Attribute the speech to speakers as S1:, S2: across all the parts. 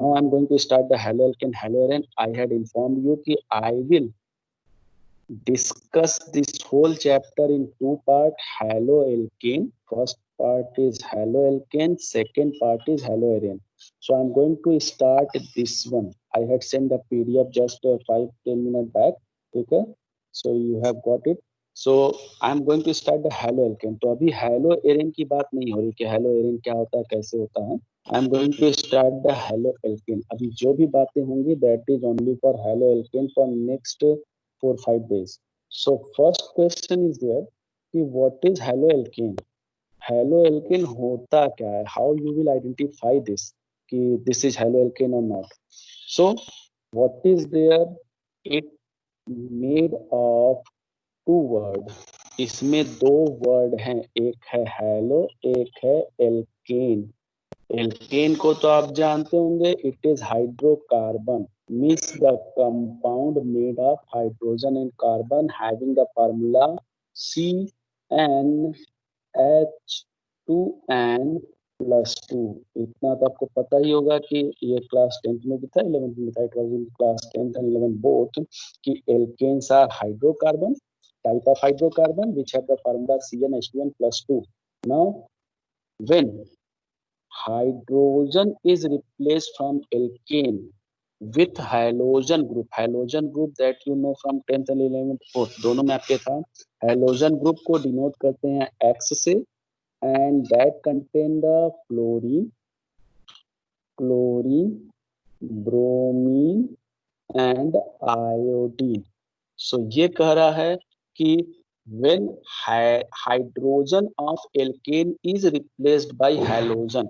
S1: Now I'm going to start the haloalkane haloarene. I had informed you कि I will discuss this whole chapter in two parts. Haloalkane, first part is haloalkane, second part is haloarene. So I'm going to start this one. I had sent the PDF just 5-10 minutes back. Okay, so you have got it. So I'm going to start the haloalkane. तो अभी haloarene की बात नहीं हो रही कि haloarene क्या होता है, कैसे होता है. I'm going to start the haloalkane. अभी जो भी बातें होंगी that is only for haloalkane for next 4-5 days. So first question is there कि what is haloalkane? Haloalkane होता क्या है? How you will identify this कि this is haloalkane or not? So what is there? It made of two word. इसमें दो word हैं, एक है हेलो, एक है एल्केन. एल्केन को तो आप जानते होंगे, it is hydrocarbon. Means the compound made of hydrogen and carbon having the formula CnH2n plus 2. इतना तो आपको पता ही होगा कि ये क्लास 10th में भी था, 11th में था. It was in class 10th and 11th both कि alkanes are hydrocarbon, type of hydrocarbon which have the formula CnH2n plus 2. Now when hydrogen is replaced from alkane with halogen group that you know from 10th and 11th both दोनों में आपके था. halogen group को denote करते हैं X से and that contain the chlorine, bromine and iodine. So ये कह रहा है कि when hydrogen of alkane is replaced by halogen.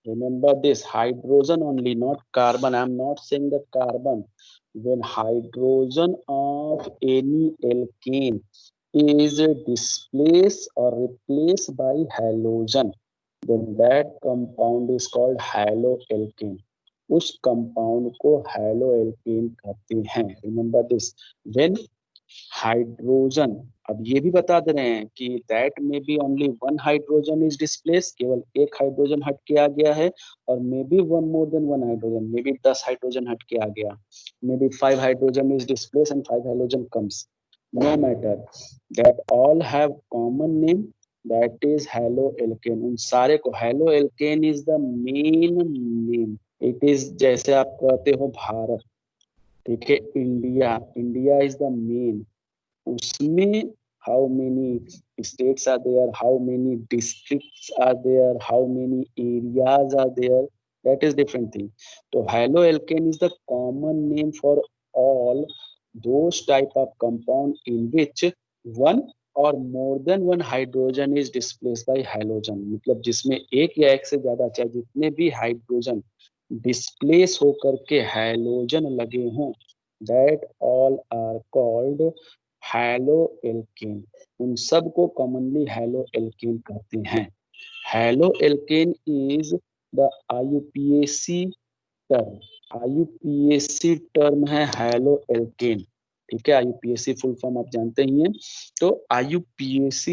S1: Remember this, hydrogen only, not carbon. I am not saying the carbon. When hydrogen of any alkane is displaced or replaced by halogen, then that compound is called haloalkane. उस compound को haloalkane कहते हैं. Remember this. When hydrogen, अब ये भी बता दे रहे हैं कि that may be only one hydrogen is displace, केवल एक हाइड्रोजन हट के आ गया है, और may be one more than one hydrogen, may be 10 hydrogen हट के आ गया, may be 5 hydrogen is displace and 5 hydrogen comes. No matter, that all have common name, that is haloalkane. उन सारे को, haloalkane is the main name. It is जैसे आप कहते हो भारत, ठीक है, India, India is the main. उसमें how many states are there, how many districts are there, how many areas are there, that is different thing. So haloalkane is the common name for all those type of compound in which one or more than one hydrogen is displaced by halogen. मतलब जिसमें एक या एक से ज्यादा, चाहे जितने भी हाइड्रोजन डिस्प्लेस होकर के हैलोजन लगे हों, that all are called haloalkane. उन सब को कॉमनली haloalkane कहते हैं. haloalkane is the IUPAC term. IUPAC term है haloalkane. ठीक है, IUPAC फुल फॉर्म आप जानते ही हैं. तो IUPAC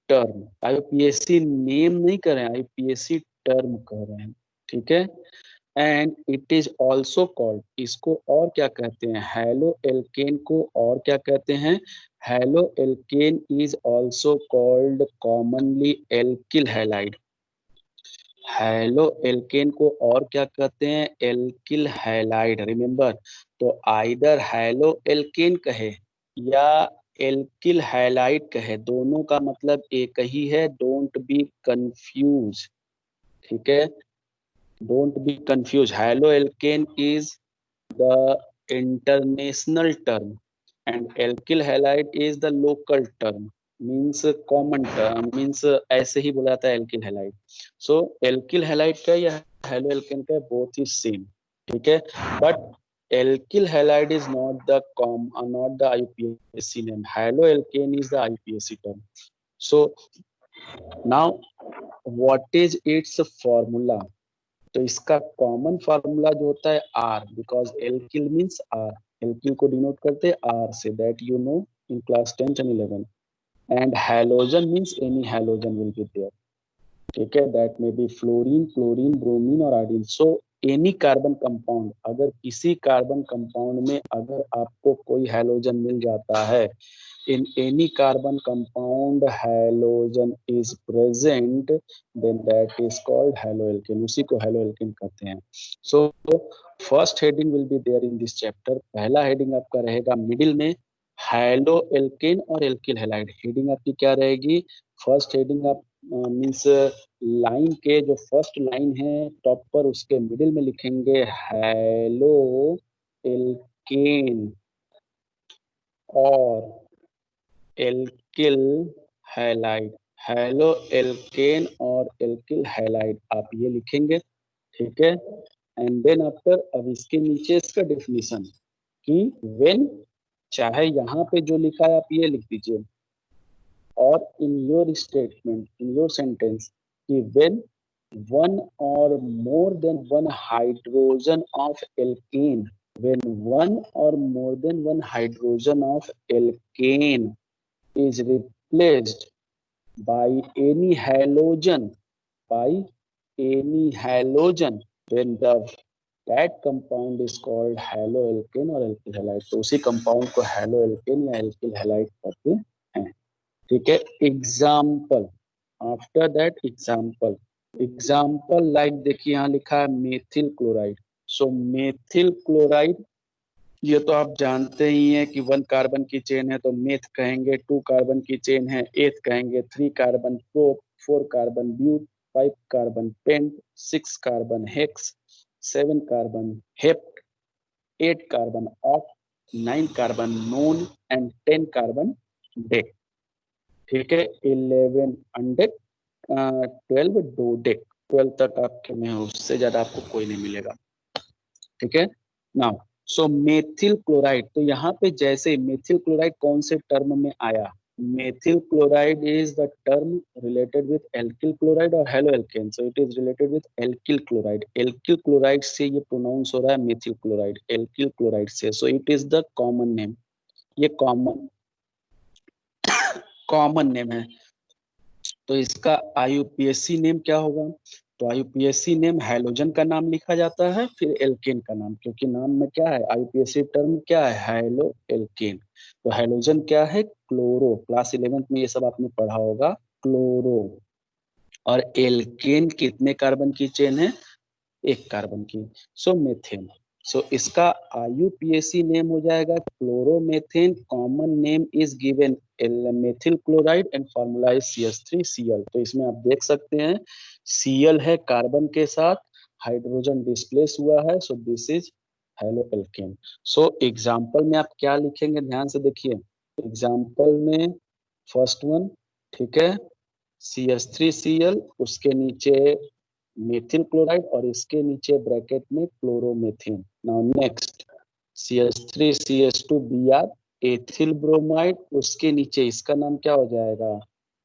S1: टर्म, IUPAC नेम नहीं कर रहे हैं, IUPAC टर्म कह रहे हैं. ठीक है, and it is also called, इसको और क्या कहते हैं, हेलोएल्केन को और क्या कहते हैं, haloalkane is also called commonly alkyl halide. Haloalkane को और क्या कहते हैं, एल्किल हैलाइड. रिमेंबर, तो आइदर हेलोएल्केन कहे या एल्किल हैलाइड कहे, दोनों का मतलब एक ही है. Don't be confuse. ठीक है, don't be confused. Haloalkane is the international term and alkyl halide is the local term, means common term, means ऐसे ही बोला जाता है alkyl halide. So alkyl halide का या haloalkane का both is same. ठीक है, but alkyl halide is not the IUPAC name. Haloalkane is the IUPAC term. So now what is its formula? तो इसका कॉमन फार्मूला जो होता है R, because alkyl means R, alkyl को denote करते हैं आर से, that you know in class 10th and 11th. And halogen means any halogen will be there. ठीक है, that may be fluorine, chlorine, bromine और iodine. So any carbon compound, अगर किसी carbon compound में अगर आपको कोई हैलोजन मिल जाता है, in any carbon compound halogen is present, then that is called haloalkane, उसी को haloalkane कहते हैं. So first heading will be there in this chapter. पहला heading आपका रहेगा मिडिल में हैलोएल्केन और एल्किल हैलाइड. हेडिंग आपकी क्या रहेगी? फर्स्ट हेडिंग आप मीन्स लाइन के जो फर्स्ट लाइन है टॉप पर, उसके मिडिल में लिखेंगे हैलोएल्केन और एल्किल हैलाइड. हैलो एल्केन और एल्किल हैलाइड आप ये लिखेंगे, ठीक है. एंड देन आफ्टर, अब इसके नीचे इसका डेफिनेशन कि व्हेन, चाहे यहाँ पे जो लिखा है आप ये लिख दीजिए, और in your statement, in your sentence, कि when one or more than one hydrogen of alkane, when one or more than one hydrogen of alkane is replaced by any halogen, by any halogen, then that compound is called haloalkane or alkyl halide. तो उसी compound को haloalkane या alkyl halide कहते हैं, ठीक है. Example, after that example, example like देखिए यहाँ लिखा है मेथिल क्लोराइड. सो मेथिल क्लोराइड, ये तो आप जानते ही हैं कि 1 कार्बन की चेन है तो मेथ कहेंगे, 2 कार्बन की चेन है एथ कहेंगे, 3 carbon prop, 4 carbon but, 5 carbon pent, 6 carbon hex, 7 carbon hept, 8 carbon oct, 9 carbon non and 10 carbon dec, ठीक है. 11 अनडेक, 12 डोडेक, 12 तक आपके में, उससे ज्यादा आपको कोई नहीं मिलेगा, ठीक है. नाउ सो मेथिल क्लोराइड, तो यहाँ पे जैसे मेथिल क्लोराइड कौन से टर्म में आया? Methyl chloride is the term related with alkyl chloride और haloalkane, so it is related with alkyl chloride. Alkyl chloride से ये प्रोनाउंस हो रहा है मेथिल क्लोराइड, एल्किल क्लोराइड से. सो it is the common name, ये कॉमन नेम है. तो इसका आईयूपीएसी नेम क्या होगा? तो आईयूपीएसी नेम हैलोजन का नाम लिखा जाता है, फिर एल्केन का नाम, क्योंकि नाम में क्या है, आईयूपीएसी टर्म क्या है, हैलो एल्केन. तो हैलोजन क्या है? क्लोरो. क्लास 11th में ये सब आपने पढ़ा होगा, क्लोरो. और एल्केन कितने कार्बन की चेन है? 1 कार्बन की. सो मेथेन. सो इसका आईयूपीएसी नेम हो जाएगा chloromethane. Common name is given methyl chloride and formula is CH3Cl. तो इसमें आप देख सकते हैं Cl है कार्बन के साथ, हाइड्रोजन डिस्प्लेस हुआ है, so this is haloalkane. So example में आप क्या लिखेंगे, ध्यान से देखिए. एग्जांपल में फर्स्ट वन, ठीक है, CH3Cl, उसके नीचे मेथिल क्लोराइड और इसके नीचे ब्रैकेट में chloromethane. Now next CH3CH2Br, ethyl bromide, उसके नीचे इसका नाम क्या हो जाएगा,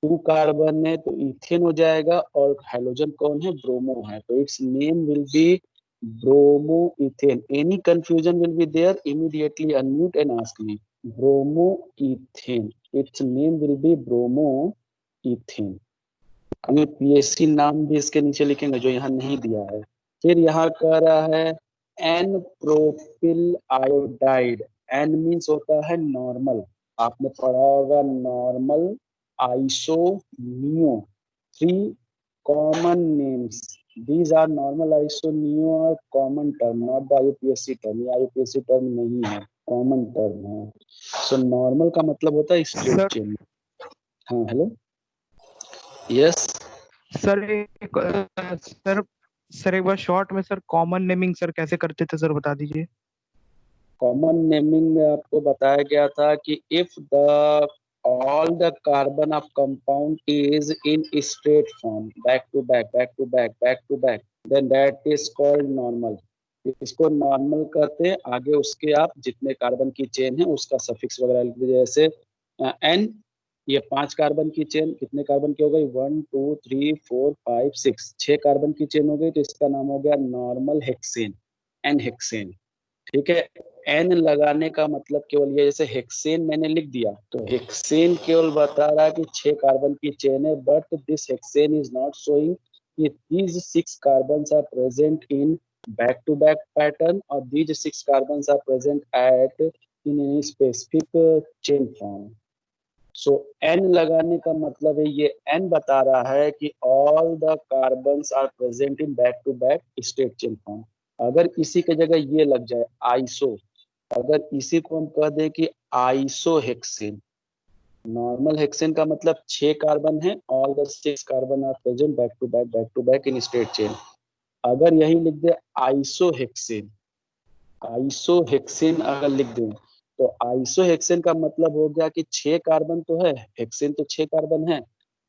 S1: 2 कार्बन है तो इथेन हो जाएगा, और हाइड्रोजन कौन है, ब्रोमो है, तो it's name will be bromo ethane. Any confusion will be there, immediately unmute and ask me. Bromo ethane, it's name will be bromo ethane. हमें पीएससी नाम भी इसके नीचे लिखेंगे जो यहाँ नहीं दिया है. फिर यहाँ कह रहा है N propyl iodide. N means होता है नॉर्मल, आपने पढ़ा होगा normal iso neo. 3 common names, these are normal iso neo और common term, not the IUPAC term. ये आईयूपीएससी टर्म नहीं है, कॉमन टर्म है. सो नॉर्मल का मतलब होता है स्ट्रेट चेन. हाँ हेलो, यस
S2: सर सर एक बार शॉर्ट में सर कॉमन नेमिंग सर कैसे करते थे सर, बता दीजिए.
S1: कॉमन नेमिंग में आपको बताया गया था कि if the all the carbon of compound is in straight form, back to back, back to back, back to back, then that is called normal. इसको नॉर्मल कहते हैं. आगे उसके आप जितने कार्बन की चेन है उसका सफिक्स वगैरह लिख दीजिए, जैसे एन, ये 5 कार्बन की चेन कितने कार्बन की हो गई, 1 2 3 4 5 6, 6 कार्बन की चेन हो गई, तो इसका नाम हो गया नॉर्मल हेक्सेन, एन हेक्सेन, ठीक है. एन लगाने का मतलब केवल ये, जैसे हेक्सेन मैंने लिख दिया तो हेक्सेन केवल बता रहा है कि 6 कार्बन की चेन है, but this hexane is not showing कि these 6 carbons are present in back to back pattern, or these 6 carbons are present at in any specific chain form. So n लगाने का मतलब है, ये n बता रहा है कि all the carbons are present in back to back straight chain form. अगर इसी के जगह ये लग जाए आइसो, अगर इसी को हम कह दें कि आइसो हेक्सेन, नॉर्मल हेक्सेन का मतलब 6 कार्बन है, all the 6 carbon are present back to back in straight chain. अगर यही लिख दे आइसो हेक्सेन, आइसो हेक्सेन अगर लिख दें, तो आइसो हेक्सेन का मतलब हो गया कि 6 कार्बन तो है, हेक्सेन तो 6 कार्बन है,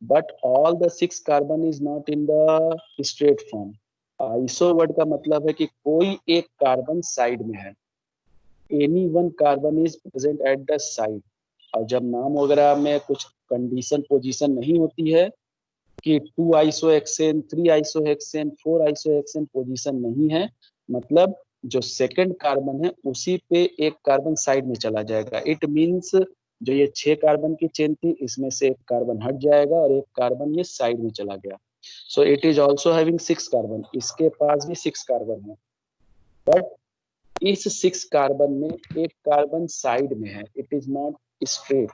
S1: but all the 6 carbon is not in the straight form. Iso word का मतलब है कि कोई एक कार्बन साइड में है, any one carbon is present at the side. और जब नाम वगैरह में कुछ कंडीशन पोजीशन नहीं होती है कि 2 आइसोहेक्सेन, 3 आइसोहेक्सेन, 4 आइसोहेक्सेन पोजीशन नहीं है, मतलब जो सेकंड कार्बन है उसी पे एक कार्बन साइड में चला जाएगा। इट मींस जो ये 6 कार्बन की चेन थी, इसमें से एक कार्बन हट जाएगा और एक कार्बन ये साइड में चला गया। सो it is also having 6 carbon, इसके पास भी 6 कार्बन है, बट इस 6 कार्बन में एक कार्बन साइड में है, it is not straight.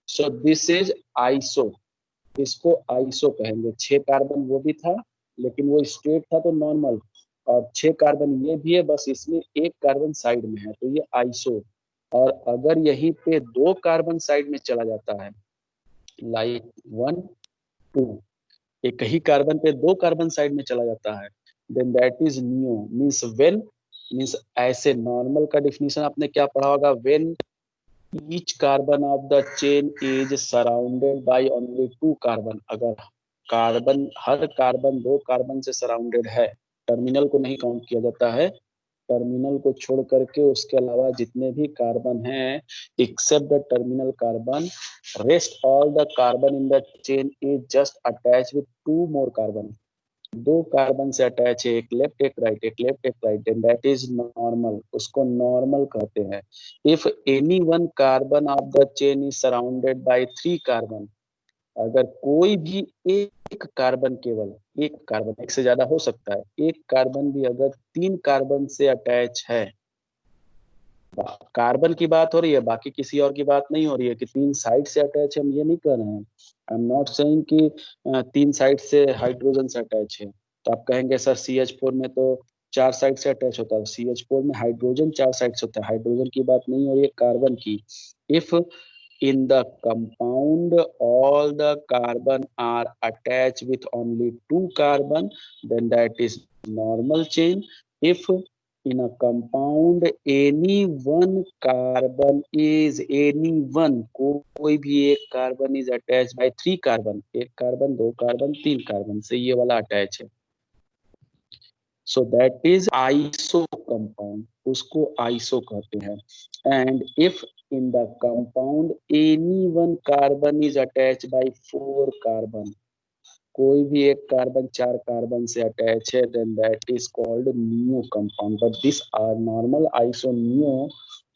S1: So this is iso, इसको आइसो कहेंगे। 6 कार्बन वो भी था, लेकिन वो स्ट्रेट था तो नॉर्मल, और 6 कार्बन ये भी है, बस इसमें एक कार्बन साइड में है, तो ये आइसो। और अगर यहीं पे 2 कार्बन साइड में चला जाता है, लाइक 1 2, एक ही कार्बन पे 2 कार्बन साइड में चला जाता है, then that is neo. Means when, means ऐसे नॉर्मल का डिफिनीशन आपने क्या पढ़ा होगा, when each carbon of the chain is surrounded by only 2 carbon. अगर कार्बन, हर कार्बन 2 कार्बन से सराउंडेड है, टर्मिनल को नहीं काउंट किया जाता है, टर्मिनल को छोड़ करके उसके अलावा जितने भी कार्बन हैं, except the terminal carbon, rest all the carbon in the chain is just attach with 2 more carbon. 2 carbon से अटैच है, एक लेफ्ट एक राइट, एक लेफ्ट एक right, and that is normal, उसको नॉर्मल कहते हैं। If any one carbon of the chain is surrounded by 3 carbon, अगर कोई भी एक कार्बन, केवल एक कार्बन, एक से ज्यादा हो सकता है, एक कार्बन भी अगर 3 कार्बन से अटैच है, कार्बन की बात हो रही है, बाकी किसी और की बात नहीं हो रही है कि 3 साइड से अटैच है, हम ये नहीं कह रहे हैं। आई एम नॉट सेइंग कि 3 साइड से हाइड्रोजन से अटैच है। तो आप कहेंगे सर CH4 में तो 4 साइड से अटैच होता है, CH4 में हाइड्रोजन 4 साइड से होता है, हाइड्रोजन की बात नहीं हो रही है, कार्बन की। If in the compound all the carbon are attached with only 2 carbon, then that is normal chain. If in a compound any one carbon is, any one, कोई भी एक carbon is attached by 3 carbon, एक carbon, 2 carbon, 3 carbon से ये वाला attach है, so that is iso compound, उसको iso कहते हैं। And if in the compound any one carbon is attach by 4 carbon, कोई भी एक कार्बन 4 कार्बन से अटैच है, then that is called neo compound. But this are normal iso neo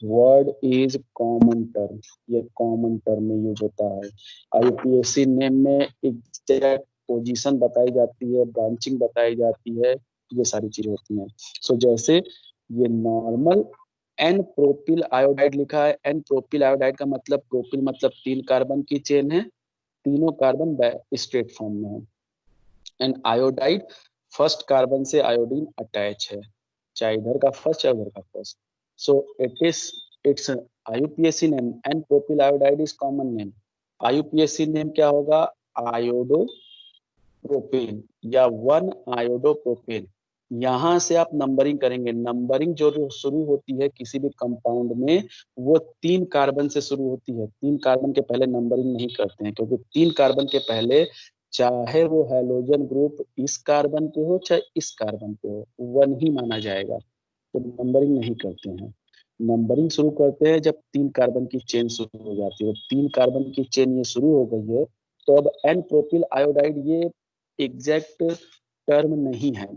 S1: word is common term, ये common term में use होता है। IUPAC name में एग्जैक्ट पोजीशन बताई जाती है, ब्रांचिंग बताई जाती है, ये सारी चीजें होती हैं। सो जैसे ये नॉर्मल एन प्रोपिल आयोडाइड लिखा है, एन प्रोपिल आयोडाइड का मतलब, प्रोपिल मतलब 3 कार्बन की चेन है, तीनों कार्बन स्ट्रेट फॉर्म में है, एंड आयोडाइड फर्स्ट कार्बन से आयोडीन अटैच है, चाहे इधर का फर्स्ट चाहे उधर का first. So it is, it's IUPAC name, n propyl iodide is common name. IUPAC name क्या होगा, आयोडो प्रोपेन या 1 आयोडो प्रोपेन। यहाँ से आप नंबरिंग करेंगे, नंबरिंग जो शुरू होती है किसी भी कंपाउंड में, वो 3 कार्बन से शुरू होती है। 3 कार्बन के पहले नंबरिंग नहीं करते हैं, क्योंकि 3 कार्बन के पहले चाहे वो हैलोजन ग्रुप इस कार्बन पे हो चाहे इस कार्बन पे हो, 1 ही माना जाएगा, तो नंबरिंग नहीं करते हैं। नंबरिंग शुरू करते हैं जब 3 कार्बन की चेन शुरू हो जाती है, 3 कार्बन की चेन ये शुरू हो गई है, तो अब एन प्रोपिल आयोडाइड ये एग्जैक्ट टर्म नहीं है,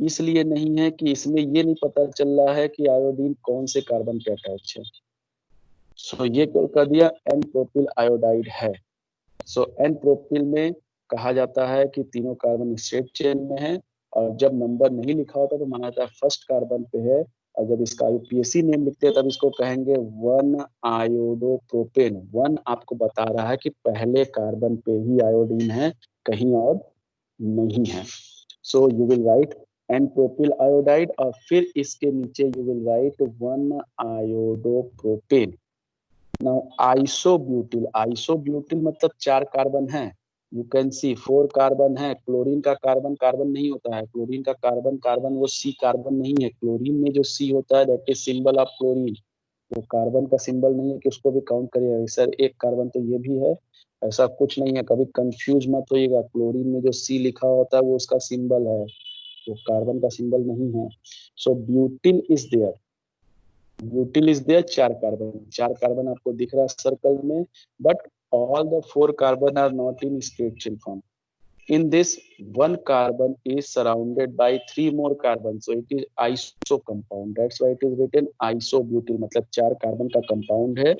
S1: इसलिए नहीं है कि इसमें ये नहीं पता चल रहा है कि आयोडीन कौन से कार्बन पे अटैच है। सो ये क्या कर दिया, एन प्रोपिल आयोडाइड है। सो एन प्रोपिल में कहा जाता है कि तीनों कार्बन स्ट्रेट चेन में है, और जब नंबर नहीं लिखा होता तो माना जाता है फर्स्ट कार्बन पे है, और जब इसका आईयूपीएसी नेम लिखते हैं तब इसको कहेंगे 1 आयोडोप्रोपेन। 1 आपको बता रहा है कि पहले कार्बन पे ही आयोडीन है, कहीं और नहीं है। So you will write n propyl iodide, और फिर इसके नीचे you will write 1 iodopropane. Now isobutyl, isobutyl मतलब 4 कार्बन है। यू कैन सी 4 कार्बन है। क्लोरीन का कार्बन कार्बन नहीं होता है, क्लोरीन का कार्बन कार्बन वो सी कार्बन नहीं है। क्लोरीन में जो सी होता है that is symbol of chlorine, वो कार्बन का सिंबल नहीं है कि उसको भी काउंट करिएगा सर 1 कार्बन तो ये भी है, ऐसा कुछ नहीं है। कभी कंफ्यूज मत होइएगा, क्लोरीन में जो सी लिखा होता है वो उसका सिंबल है, वो कार्बन का सिंबल नहीं है। So butyl is there, butyl is there 4 carbon, 4 carbon आपको दिख रहा है सर्कल में, but all the 4 carbon are not in straight chain form. In this, 1 carbon is surrounded by 3 more carbon, so it is iso compound. That's why it is written isobutyl, मतलब 4 carbon का compound है,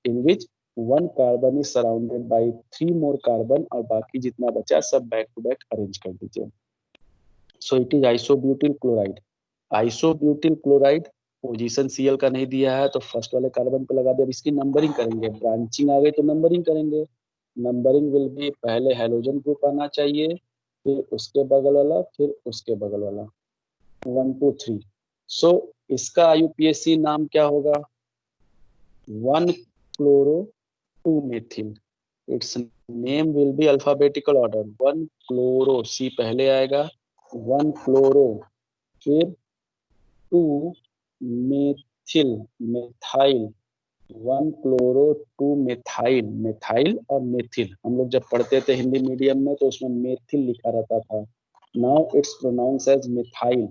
S1: in which 1 carbon is surrounded by 3 more carbon, और बाकी जितना बचा सब back to back arrange कर दीजिए। So it is isobutyl chloride. Isobutyl chloride position CL का नहीं दिया है तो फर्स्ट वाले कार्बन पे लगा दिया। अब इसकी नंबरिंग करेंगे, ब्रांचिंग आ गई तो नंबरिंग करेंगे। नंबरिंग विल बी, पहले हेलोजन ग्रुप आना चाहिए, फिर उसके बगल वाला, फिर उसके बगल वाला, 1 2 3। सो इसका आईयूपीएसी नाम क्या होगा? 1 chloro 2 methyl. Its name will be alphabetical order. 1 chloro, C पहले आएगा, 1 क्लोरो, फिर 2 methyl, methyl, 1 chloro 2 methyl, methyl और मेथिल हम लोग जब पढ़ते थे हिंदी मीडियम में तो उसमें मेथिल लिखा रहता था। Now it's pronounce as methyl.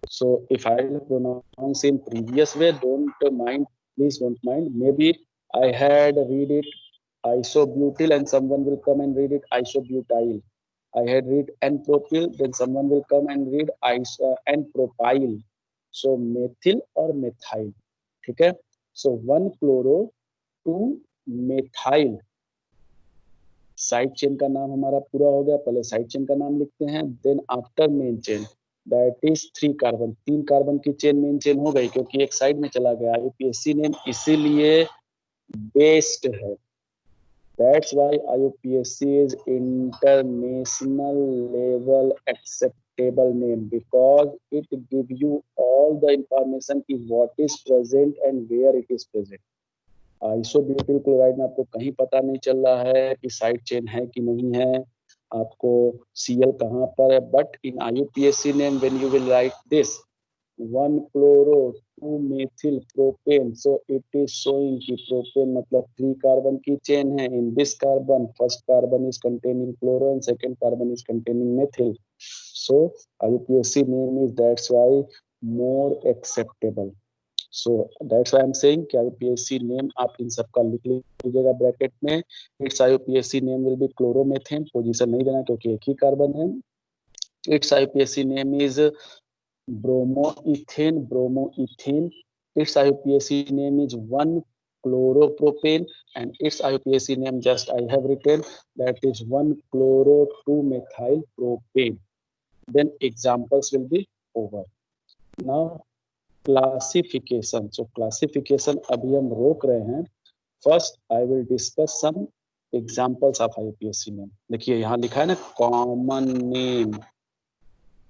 S1: So if I will pronounce in previous way, don't mind, please don't mind. Maybe I had read it isobutyl and someone will come and read it isobutyl. I had read n-propyl, then someone will come and read n-propyl. So methyl or methyl, ठीक है? So 1 chloro 2 methyl, side chain का नाम हमारा पूरा हो गया। पहले side chain का नाम लिखते हैं, then after main chain that is 3 carbon, 3 carbon की चेन मेन चेन हो गई क्योंकि एक साइड में चला गया। आईयूपीएसी नेम इसीलिए बेस्ड है, that's why IUPAC is international level acceptable name, because it give you all the information की what is present and where it is present. Isobutyl chloride में आपको कहीं पता नहीं चल रहा है कि साइड चेन है कि नहीं है, आपको सीएल कहाँ पर है, but in IUPAC name when you will right this 1 chloro 2 methyl propane, so it is showing कि प्रोपेन मतलब 3 कार्बन की चेन है। In this carbon first carbon is containing chloro and second carbon is containing methyl, so IUPAC name is that's why more acceptable. So that's why I am saying कि IUPAC name आप इन सब का लिख लीजिएगा bracket में। It's IUPAC name will be chloromethane, position नहीं देना क्योंकि एक ही कार्बन है। It's IUPAC name is bromoethane, bromoethane. It's IUPAC name is 1 chloropropane, and its IUPAC name just I have written, that is 1 chloro 2 methyl propane. Then examples will be over. Now classification, so classification अभी हम रोक रहे हैं। First I will discuss some examples of IUPAC name. देखिए यहाँ लिखा है ना कॉमन नेम,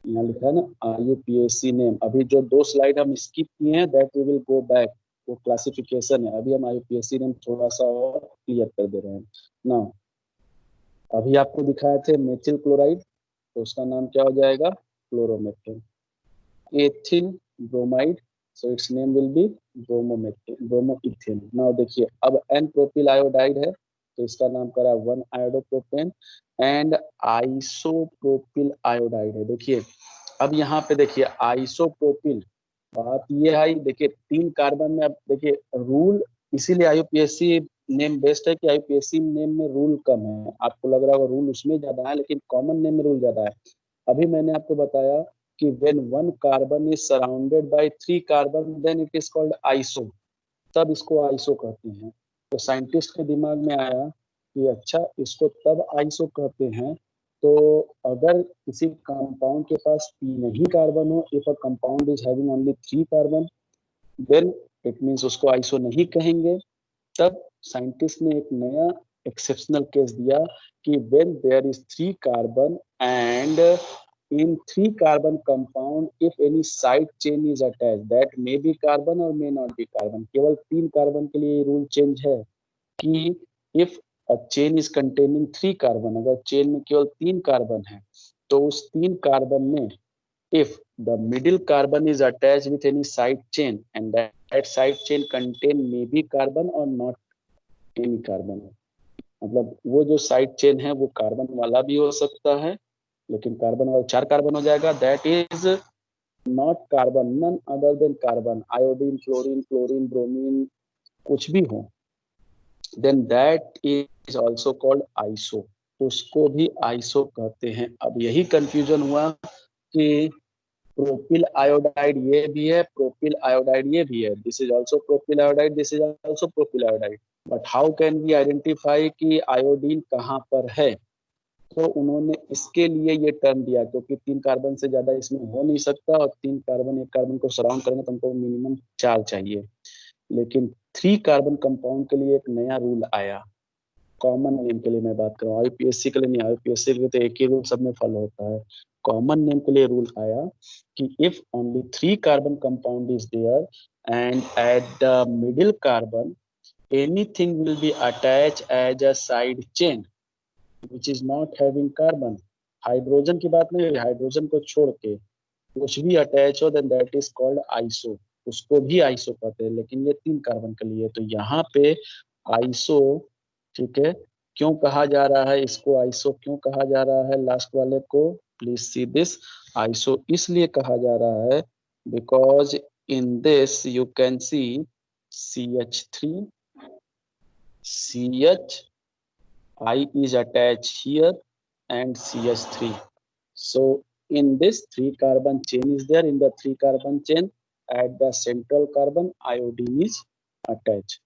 S1: यहाँ लिखा है ना आईयूपीएसी नेम। अभी जो 2 स्लाइड हम स्किप किए हैं that we will go back, वो क्लासिफिकेशन है। अभी हम आईयूपीएसी नेम थोड़ा सा और क्लियर कर दे रहे हैं ना। अभी आपको दिखाए थे मेथिल क्लोराइड, तो उसका नाम क्या हो जाएगा? Chloromethyl. Ethyl bromide, so its name will be bromoethane. Now देखिए अब एन प्रोपिल आयोडाइड है तो इसका नाम करा 1 आयोडोप्रोपेन एंड आइसोप्रोपिल आयोडाइड है। देखिए अब यहाँ पे देखिए आइसोप्रोपिल, बात ये है, देखिए 3 कार्बन में, अब देखिए रूल, इसीलिए आईयूपीएससी नेम बेस्ट है कि आईयूपीएससी नेम में रूल कम है। आपको लग रहा होगा रूल उसमें ज्यादा है, लेकिन कॉमन नेम में रूल ज्यादा है। अभी मैंने आपको बताया कि when 1 carbon is surrounded by 3 carbon then it is called iso, तब इसको आइसो कहते हैं। तो साइंटिस्ट के दिमाग में आया कि अच्छा इसको तब आइसो कहते हैं तो अगर किसी कंपाउंड के पास तीन ही कार्बन हो, if a compound is having only 3 carbon, then it means उसको आइसो नहीं कहेंगे। तब साइंटिस्ट ने एक नया एक्सेप्शनल केस दिया कि when there is 3 carbon and in 3 carbon compound if any side chain is attached that may be carbon or may not be carbon। केवल 3 कार्बन के लिए रूल चेंज है कि if a chain is containing 3 carbon, अगर chain में केवल 3 carbon है तो उस 3 कार्बन में if the middle carbon is attached with any side chain and that side chain contain maybe carbon or not any carbon, मतलब वो जो साइड चेन है वो कार्बन वाला भी हो सकता है, लेकिन कार्बन वाला 4 कार्बन हो जाएगा, that is not carbon, none other than carbon, iodine, chlorine, chlorine, bromine, कुछ भी हो, then that is also called iso. तो उसको भी आइसो कहते हैं। अब यही कंफ्यूजन हुआ कि प्रोपिल आयोडाइड ये भी है, प्रोपिल आयोडाइड ये भी है, this is also propyl iodide, this is also propyl iodide, but how can we identify कि आयोडीन कहाँ पर है? तो उन्होंने इसके लिए ये टर्म दिया, क्योंकि 3 कार्बन से ज्यादा इसमें हो नहीं सकता और 3 कार्बन एक कार्बन को सराउंड करेंगे तो हमको मिनिमम 4 चाहिए। लेकिन 3 कार्बन कंपाउंड के लिए एक नया रूल आया, कॉमन नेम के लिए मैं बात कर रहा हूँ, आईपीएससी के लिए नहीं, आईपीएससी के लिए तो एक ही रूल सब में फॉलो होता है। कॉमन नेम के लिए रूल आया कि if only 3 carbon compound is there and at the middle carbon anything will be attach as a side chain which is not having carbon, hydrogen की बात नहीं, हाइड्रोजन को छोड़ के कुछ भी अटैच हो then that is called iso, उसको भी आइसो कहते हैं, लेकिन ये 3 कार्बन के लिए। तो यहाँ पे आइसो, ठीक है, क्यों कहा जा रहा है इसको आइसो, क्यों कहा जा रहा है लास्ट वाले को, प्लीज सी दिस, आइसो इसलिए कहा जा रहा है because in this you can C CH3, CH I is attached here and CH3. So in this 3 carbon chain is there, in the 3 carbon chain at the central carbon iodine is attached.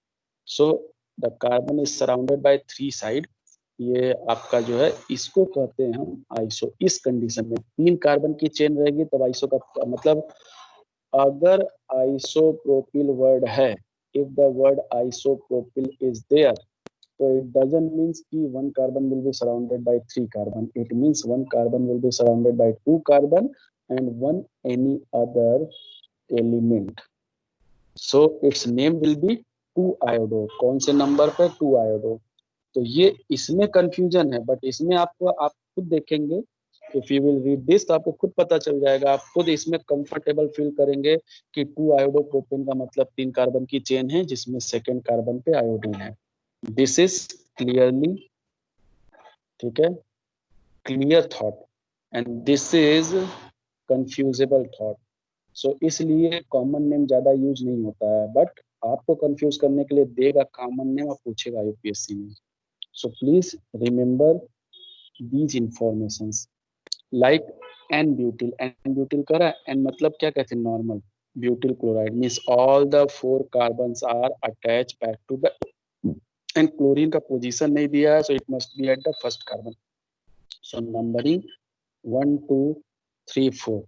S1: So the carbon is surrounded by 3 side, ये आपका जो है इसको कहते हैं हम iso. इस condition में 3 कार्बन की चेन रहेगी तब आइसो का मतलब, अगर आइसोप्रोपिल वर्ड है, if the word isopropyl is there, so it doesn't means कि one carbon will be surrounded by 3 carbon. It means one carbon will be surrounded by 2 carbon and one any other element. So its name will be 2-iodo। कौन से number पे? 2-iodo। तो ये इसमें confusion है, but इसमें आपको आप खुद देखेंगे, if you will read this तो आपको खुद पता चल जाएगा, आप खुद इसमें कंफर्टेबल फील करेंगे कि 2-iodo प्रोपेन का मतलब 3 कार्बन की चेन है जिसमें सेकेंड कार्बन पे आयोडीन है। दिस इज क्लियरली, ठीक है, clear thought and this is confusable thought. So इसलिए कॉमन नेम ज्यादा यूज नहीं होता है, बट आपको कंफ्यूज करने के लिए देगा कॉमन नेम और पूछेगा यूपीएससी में। So please remember these informations like n butyl, n butyl करा, एन मतलब क्या कहते हैं normal, butyl chloride means all the 4 carbons are attach back to the, and chlorine का पोजीशन नहीं दिया है, so it must be at the first carbon. So numbering 1 2 3 4,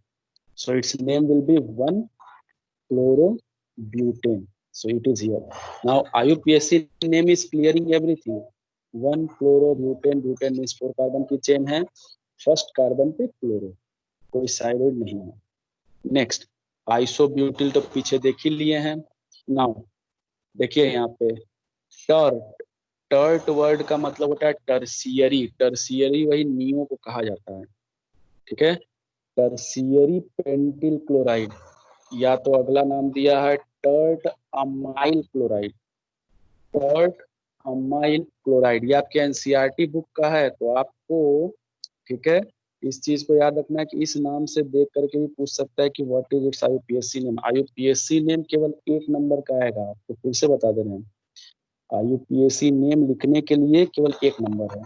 S1: so its name will be 1-chlorobutane, so it is here. Now IUPAC name is clearing everything, 1-chlorobutane, butane means 4 carbon की chain है, first carbon पे chloro, कोई side नहीं है। Next isobutyl तो पीछे देख ही लिए हैं। नाउ देखिए यहाँ पे टर्ट, टर्ट वर्ड का मतलब होता है टर्सियरी, टर्सियरी वही नियो को कहा जाता है, ठीक है, टर्सियरी पेंटिल क्लोराइड, या तो अगला नाम दिया है tert amyl chloride, tert amyl chloride, ये आपके एनसीईआरटी बुक का है, तो आपको, ठीक है, इस चीज को याद रखना है कि इस नाम से देख करके भी पूछ सकता है कि what is it's आईयूपीएससी name. आईयूपीएससी name केवल 1 नंबर का आएगा, आपको फिर से बता दे रहे हैं, आईयूपीएससी नेम लिखने के लिए केवल 1 नंबर है,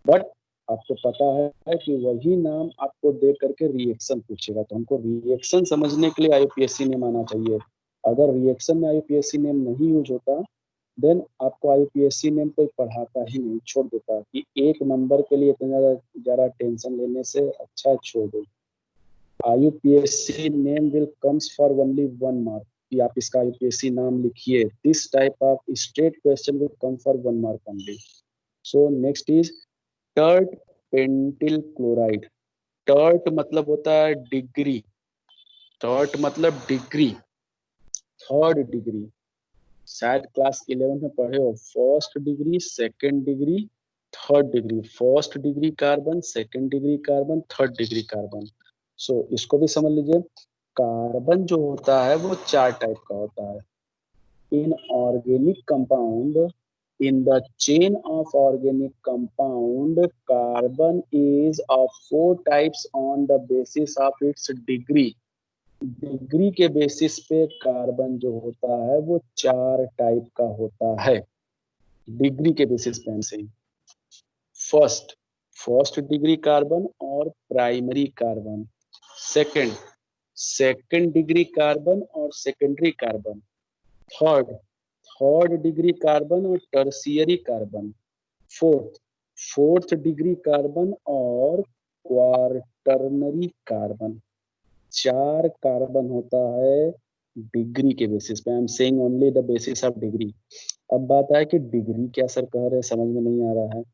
S1: बट आपको पता है कि वही नाम आपको दे करके रिएक्शन पूछेगा, तो हमको रिएक्शन समझने के लिए आईयूपीएससी नेम आना चाहिए। अगर रिएक्शन में आईयूपीएससी नेम नहीं यूज होता देन आपको आईयूपीएससी नेम कोई पढ़ाता ही नहीं, छोड़ देता कि एक नंबर के लिए इतना ज्यादा टेंशन लेने से अच्छा छोड़ दो। IUPAC name will comes for only 1 mark, कि आप इसका आईयूपीएससी नाम लिखिए। This type of straight question will come for 1 mark only. So next is tert pentyl chloride. Tert मतलब होता है डिग्री, टर्ट मतलब डिग्री, थर्ड डिग्री। शायद क्लास 11 में पढ़े हो, first degree, second degree, third degree. First degree carbon, second degree carbon, third degree carbon. So इसको भी समझ लीजिए। कार्बन जो होता है वो 4 टाइप का होता है। In organic compound, in the chain of organic compound, carbon is of 4 types on the basis of its degree। Degree के बेसिस पे कार्बन जो होता है वो 4 टाइप का होता है, डिग्री के बेसिस पे से। फर्स्ट, फर्स्ट डिग्री कार्बन और primary carbon. Second, second degree carbon और secondary carbon. Third, third degree carbon और tertiary carbon. Fourth, fourth degree carbon और क्वार्टरनरी कार्बन। 4 कार्बन होता है डिग्री के बेसिस पे। I am saying only the basis of degree. अब बात है कि डिग्री क्या सर कह रहे हैं, समझ में नहीं आ रहा है।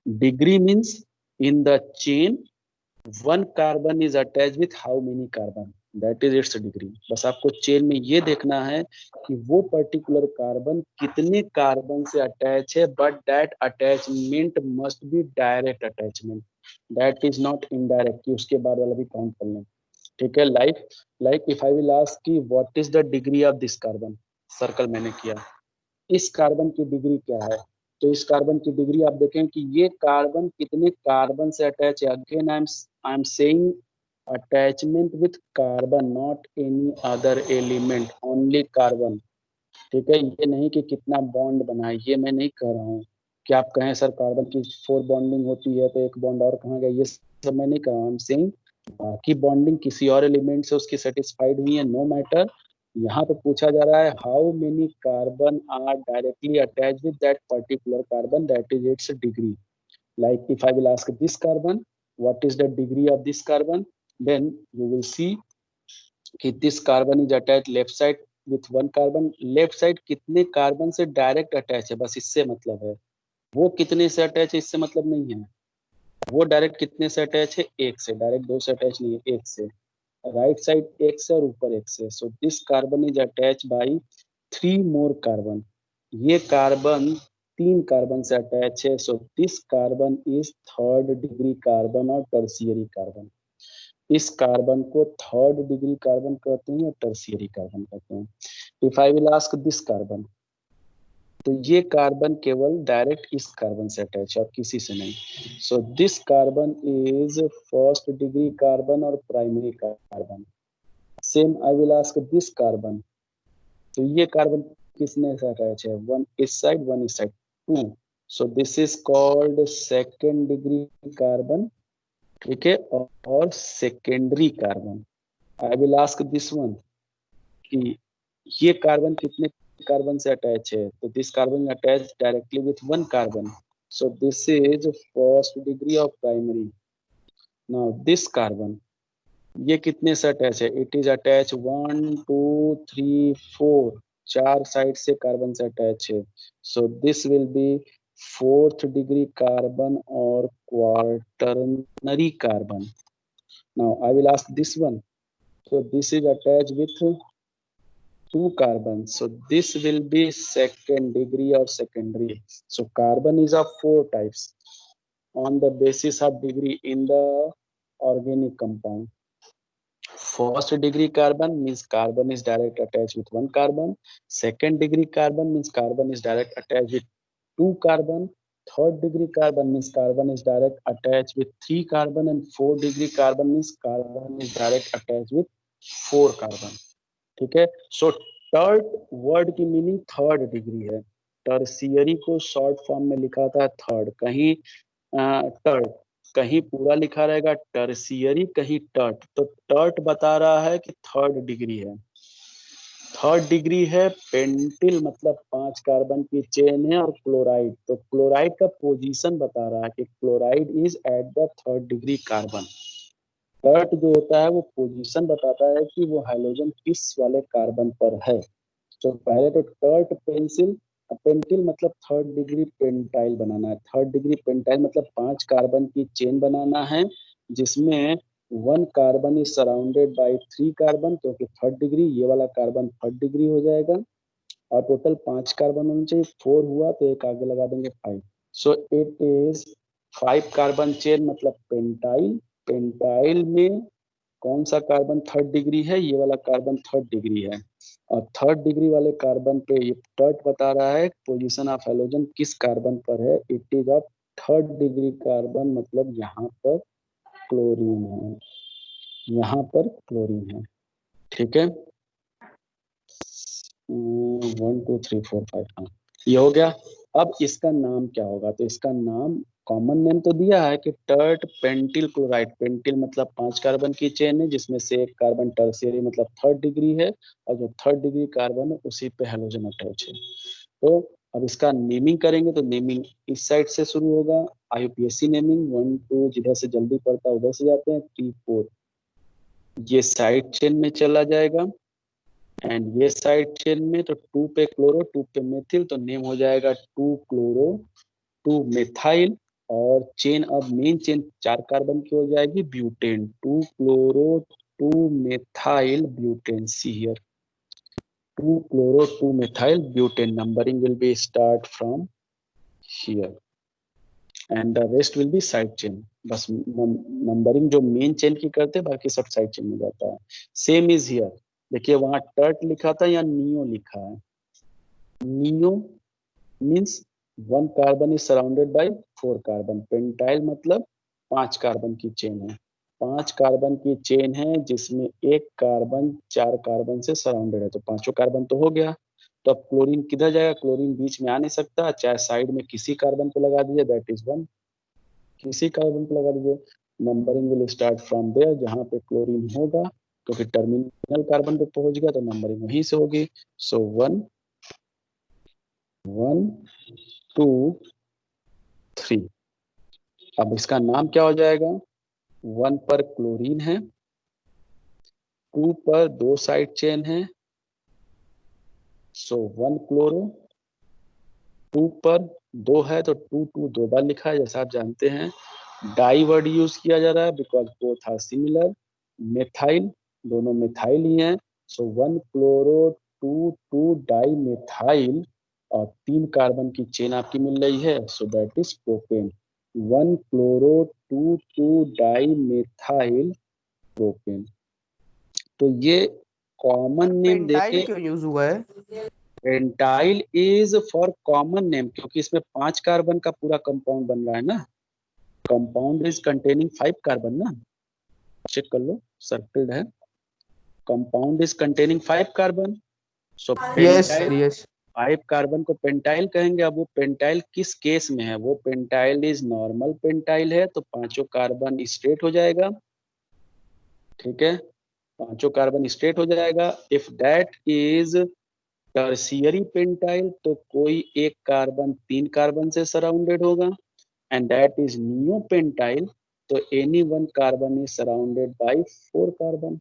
S1: Degree means in the chain 1 carbon is attach with how many carbon, that is its degree. बस आपको चेन में ये देखना है कि वो पर्टिकुलर कार्बन कितने कार्बन से अटैच है, but that attachment must be direct attachment, that is not indirect कि उसके बाद वाला भी काउंट कर लें। ठीक है, like if I will ask कि what is the degree of this carbon, circle मैंने किया, इस कार्बन की डिग्री क्या है, तो इस कार्बन की डिग्री आप देखें कि ये कार्बन कितने कार्बन से अटैच है। Again I am saying attachment with carbon, not any other element, only carbon. ठीक है, ये नहीं कि कितना बॉन्ड बना है, ये मैं नहीं कह रहा हूँ कि आप कहें सर कार्बन की 4 बॉन्डिंग होती है तो एक बॉन्ड और कहाँ गया, ये सब मैं नहीं कह रहा हूँ। आई एम सेइंग बाकी बॉन्डिंग किसी और एलिमेंट से उसकी सेटिस्फाइड हुई है, नो मैटर। यहाँ पे पूछा जा रहा है how many carbon are directly attach with that particular carbon, that is its degree. Like if I will ask this carbon what is the degree of this carbon, then you will see कि this carbon is attach left side with 1 carbon. Left side कितने carbon से direct attach है, बस इससे मतलब है। वो कितने से अटैच है इससे मतलब नहीं है। वो डायरेक्ट कितने से अटैच है, 1 से, डायरेक्ट 2 से अटैच नहीं है, 1 से। राइट साइड 1 से और ऊपर 1 से। सो this carbon is attach by 3 more carbon. ये कार्बन 3 कार्बन से अटैच है। सो this carbon is third degree carbon और टर्सियरी कार्बन। इस कार्बन को थर्ड डिग्री कार्बन कहते हैं और टर्सियरी कार्बन कहते हैं। If I will ask this carbon, तो ये कार्बन केवल डायरेक्ट इस कार्बन से अटैच है और किसी से नहीं। So this carbon is first degree carbon और primary carbon. Same I will ask this carbon, तो ये कार्बन किसने से अटैच है, 1 इस साइड 1 इस side, 2। So this is called second degree carbon. ठीक है, और secondary carbon. I will ask this one कि ये कार्बन कितने कार्बन से अटैच है, तो this carbon attach directly with 1 carbon. So this is first degree of primary. Now this carbon, ये कितने से अटैच है, इट इज अटैच 1 2 3 4, 4 साइड से कार्बन से अटैच है। So this will be fourth degree carbon और quaternary carbon. Now I will ask this one, so this is attached with 2 carbons, so this will be second degree or secondary. So carbon is of 4 types on the basis of degree in the organic compound. First degree carbon means carbon is direct attached with 1 carbon. Second degree carbon means carbon is direct attached with 2 carbon. Third degree carbon means carbon is direct attached with 3 carbon, and fourth degree carbon means carbon is direct attached with 4 carbon. ठीक है, सो टर्ड word की meaning third degree है। Tertiary को short form में लिखा था third, कहीं टर्ड, कहीं पूरा लिखा रहेगा टर्सियरी, कहीं टर्ट, तो टर्ट बता रहा है कि थर्ड डिग्री है। थर्ड डिग्री है, पेंटिल मतलब 5 कार्बन की चेन है, और क्लोराइड, तो क्लोराइड का पोजीशन बता रहा है कि chloride is at the third degree carbon. Tert जो होता है वो पोजीशन बताता है कि वो हाइड्रोजन किस वाले कार्बन पर है। तो पहले तो टर्ट पेंसिल, पेंटिल मतलब थर्ड डिग्री पेंटाइल बनाना है। थर्ड डिग्री पेंटाइल मतलब 5 कार्बन की चेन बनाना है, जिसमें 1 carbon is surrounded by 3 carbon, क्योंकि थर्ड डिग्री, ये वाला कार्बन थर्ड डिग्री हो जाएगा। और टोटल 5 कार्बन होने चाहिए, 4 हुआ तो एक आगे लगा देंगे 5। सो इट इज 5 कार्बन चेन मतलब पेंटाइल। पेंटाइल में कौन सा कार्बन थर्ड डिग्री है? ये वाला कार्बन थर्ड डिग्री है। और थर्ड डिग्री वाले कार्बन पे ये टर्ट बता रहा है पोजीशन ऑफ हैलोजन किस कार्बन पर है। It is of third degree carbon, मतलब यहाँ पर क्लोरीन है, यहाँ पर क्लोरीन है। ठीक है, 1 2 3 4 5, हाँ ये हो गया। अब इसका नाम क्या होगा? तो इसका नाम, कॉमन नेम तो दिया है कि टर्ट पेंटिल क्लोराइड। पेंटिल मतलब 5 कार्बन की चेन है, जिसमें से एक कार्बन टर्शियरी मतलब थर्ड डिग्री है, और जो थर्ड डिग्री कार्बन है उसी पे हैलोजन अटैच है। तो अब इसका नेमिंग करेंगे, तो नेमिंग इस साइड से शुरू होगा। आईयूपीएसी नेमिंग 1 2 जिधर से जल्दी पड़ता है उधर से जाते हैं, 3 4 ये साइड चेन में चला जाएगा। एंड ये साइड चेन में तो 2 पे क्लोरो, 2 पे मेथिल, तो नेम हो जाएगा 2 क्लोरो 2 मेथाइल। और चेन, अब मेन चेन 4 कार्बन की हो जाएगी, butane, 2 chloro 2 methyl butane. See here, 2 chloro 2 methyl butane. Numbering will be start from here and the rest will be side chain. बस नंबरिंग जो मेन चेन की करते हैं, बाकी सब साइड चेन में जाता है। सेम इज हियर, देखिए वहां टर्ट लिखा था, या नियो लिखा है। Neo means 1 carbon is surrounded by 4 carbon. Pentyl मतलब 5 कार्बन की चेन है, 5 कार्बन की चेन है जिसमें एक कार्बन 4 कार्बन से सराउंडेड है, तो पांचों कार्बन तो हो गया। तो अब क्लोरीन किधर जाएगा? क्लोरीन बीच में आ नहीं सकता, चाहे साइड में किसी कार्बन को लगा दीजिए, दैट इज 1, किसी कार्बन को लगा दीजिए। Numbering will start from there, जहां पे क्लोरीन होगा, क्योंकि टर्मिनल कार्बन पे पहुंच गया तो नंबरिंग वहीं से होगी। सो 1 1 2 3। अब इसका नाम क्या हो जाएगा? 1 पर क्लोरीन है, 2 पर 2 साइड चेन है, सो 1 क्लोरो। 2 पर 2 है तो 2 2 दो बार लिखा है, जैसा आप जानते हैं। डाई वर्ड यूज किया जा रहा है because both are similar. Methyl, दोनों मेथाइल ही हैं, सो 1 क्लोरो 2 2 डाई मेथाइल, और 3 कार्बन की चेन आपकी मिल रही है, so that is propane. 1 chloro 2 2 di methyl propane. तो ये कॉमन नेम
S2: पेंटाइल
S1: देके,
S2: क्यों यूज हुआ है?
S1: Pentyl is for common name, क्योंकि इसमें 5 कार्बन का पूरा कंपाउंड बन रहा है ना। कंपाउंड इज कंटेनिंग 5 कार्बन ना, चेक कर लो, सर्किल्ड है। Compound is containing 5 carbon, so
S2: yes
S1: pentyl,
S2: sir, yes.
S1: 5 carbon को पेंटाइल कहेंगे। अब वो पेंटाइल किस केस में है? वो पेंटाइल इज नॉर्मल पेंटाइल है, तो पांचों कार्बन स्ट्रेट हो जाएगा। ठीक है, पांचों कार्बन स्ट्रेट हो जाएगा। If that is tertiary pentyl, तो कोई एक कार्बन 3 कार्बन से सराउंडेड होगा। And that is neo pentyl, तो any 1 carbon is surrounded by 4 carbon.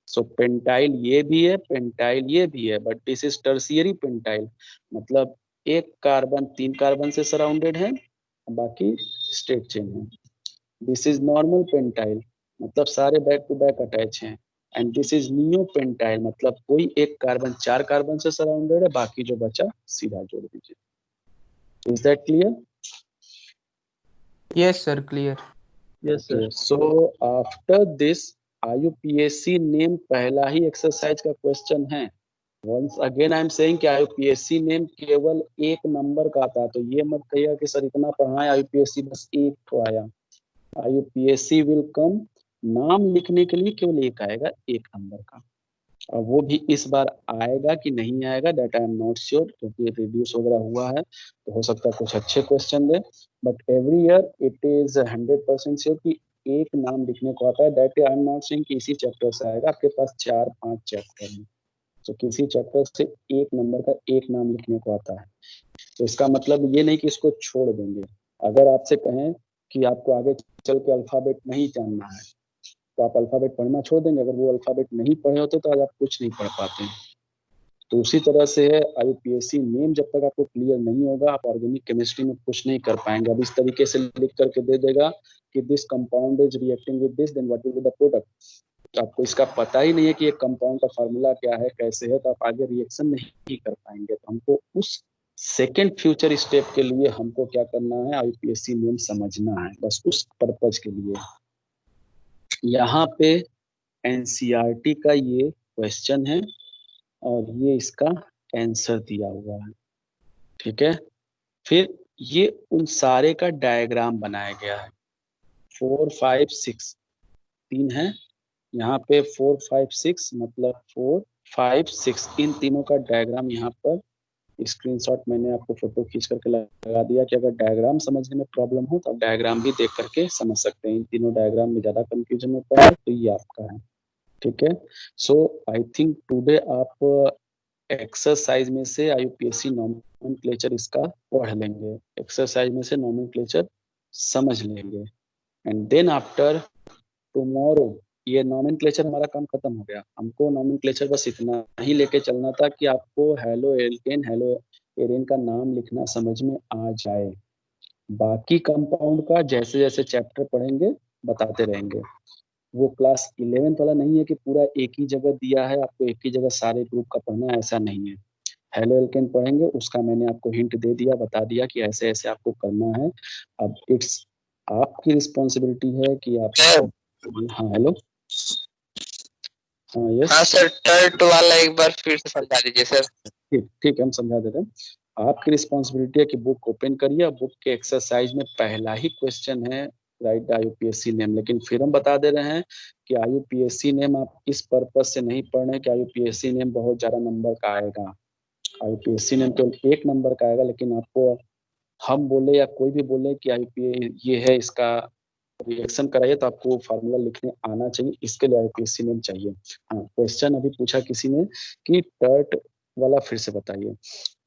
S1: So pentyl ये भी है, पेंटाइल ये भी है, but this is tertiary pentyl, मतलब एक कार्बन 3 कार्बन से सराउंडेड है, बाकी स्ट्रेट चेन है। दिस इज नॉर्मल पेंटाइल, मतलब सारे बैक टू बैक अटैच हैं। And this is neo pentyl, मतलब कोई एक कार्बन 4 कार्बन से सराउंडेड है, बाकी जो बचा सीधा जोड़ दीजिए। Is that clear?
S2: Yes sir, clear.
S3: Yes
S1: okay,
S3: sir.
S1: So after this IUPAC name पहला ही एक्सरसाइज का क्वेश्चन है। Once again I am saying कि आईयूपीएससी नेम केवल एक नंबर का आता है, तो ये मत कहिएगा कि सर इतना पढ़ा है आईयूपीएससी बस एक तो आया। आईयूपीएससी विल कम, नाम लिखने के लिए केवल एक आएगा, एक नंबर का। और वो भी इस बार आएगा कि नहीं आएगा, that I am not sure, क्योंकि रिड्यूस वगैरह हुआ है, तो हो सकता है कुछ अच्छे question they. But every year it is 100% sure कि एक नाम लिखने को आता है। That I am not saying कि इसी चैप्टर से आएगा, आपके पास 4 5 चैप्टर हैं। तो किसी चैप्टर से एक नंबर का एक नाम लिखने को आता है, तो इसका मतलब ये नहीं कि इसको छोड़ देंगे। अगर आपसे कहें कि आपको आगे चल के अल्फाबेट नहीं जानना है, तो आप अल्फाबेट पढ़ना छोड़ देंगे। अगर वो अल्फाबेट नहीं पढ़े होते तो आज आप कुछ नहीं पढ़ पाते। तो उसी तरह से है आईयूपीएससी नेम, जब तक आपको क्लियर नहीं होगा आप ऑर्गेनिक केमिस्ट्री में कुछ नहीं कर पाएंगे। अब इस तरीके से लिख करके दे देगा कि this compound is reacting with this, then what will be the product. तो आपको इसका पता ही नहीं है कि एक कंपाउंड का फार्मूला क्या है, कैसे है, तो आप आगे रिएक्शन नहीं कर पाएंगे। तो हमको उस सेकेंड फ्यूचर स्टेप के लिए हमको क्या करना है, आईयूपीएससी नेम समझना है, बस उस पर्पज के लिए। यहाँ पे एनसीईआरटी का ये क्वेश्चन है और ये इसका आंसर दिया हुआ है, ठीक है। फिर ये उन सारे का डायग्राम बनाया गया है। 4 5 6 तीन है यहाँ पे, 4 5 6 मतलब 4 5 6 इन तीनों का डायग्राम यहाँ पर स्क्रीनशॉट मैंने आपको फोटो खींच करके लगा दिया कि अगर डायग्राम समझने में प्रॉब्लम हो तो आप डायग्राम भी देख करके समझ सकते हैं। इन तीनों डायग्राम में ज्यादा कंफ्यूजन होता है तो ये आपका है, ठीक है। सो आई थिंक टुडे आप एक्सरसाइज में से आईयूपीएससी नॉमेनक्लेचर इसका पढ़ लेंगे, एक्सरसाइज में से नॉमेनक्लेचर समझ लेंगे, एंड देन आफ्टर टुमारो ये नॉमेनक्लेचर हमारा काम खत्म हो गया। हमको नॉमेनक्लेचर बस इतना ही लेके चलना था कि आपको हेलो एल्केन हेलो एरेन का नाम लिखना समझ में आ जाए। बाकी कंपाउंड का जैसे जैसे चैप्टर पढ़ेंगे बताते रहेंगे। वो क्लास 11th वाला नहीं है कि पूरा एक ही जगह दिया है आपको एक ही जगह सारे ग्रुप का पढ़ना है, ऐसा नहीं है। हेलो एल्केन पढ़ेंगे उसका मैंने आपको हिंट दे दिया, बता दिया कि ऐसे ऐसे आपको करना है। अब इट्स आपकी रिस्पॉन्सिबिलिटी है कि आप, हाँ हेलो, हाँ यस,
S3: हाँ सर, टर्ट वाला एक बार फिर से समझा दीजिए सर।
S1: ठीक ठीक हम समझा दे रहे हैं। आपकी रिस्पॉन्सिबिलिटी है कि बुक ओपन करिए, बुक के एक्सरसाइज में पहला ही क्वेश्चन है राइट आईयूपीएससी नेम। लेकिन फिर हम बता दे रहे हैं कि आईयूपीएससी नेम आप इस पर्पज से नहीं पढ़ रहे कि आईयूपीएससी नेम बहुत ज्यादा नंबर का आएगा। आईयूपीएससी नेम तो एक नंबर का आएगा, लेकिन आपको हम बोले या कोई भी बोले कि आईयूपीए ये है इसका रिएक्शन कराइए तो आपको फार्मूला लिखने आना चाहिए, इसके लिए आईयूपीएससी नेम चाहिए। हाँ क्वेश्चन अभी पूछा किसी ने कि टर्ट वाला फिर से बताइए।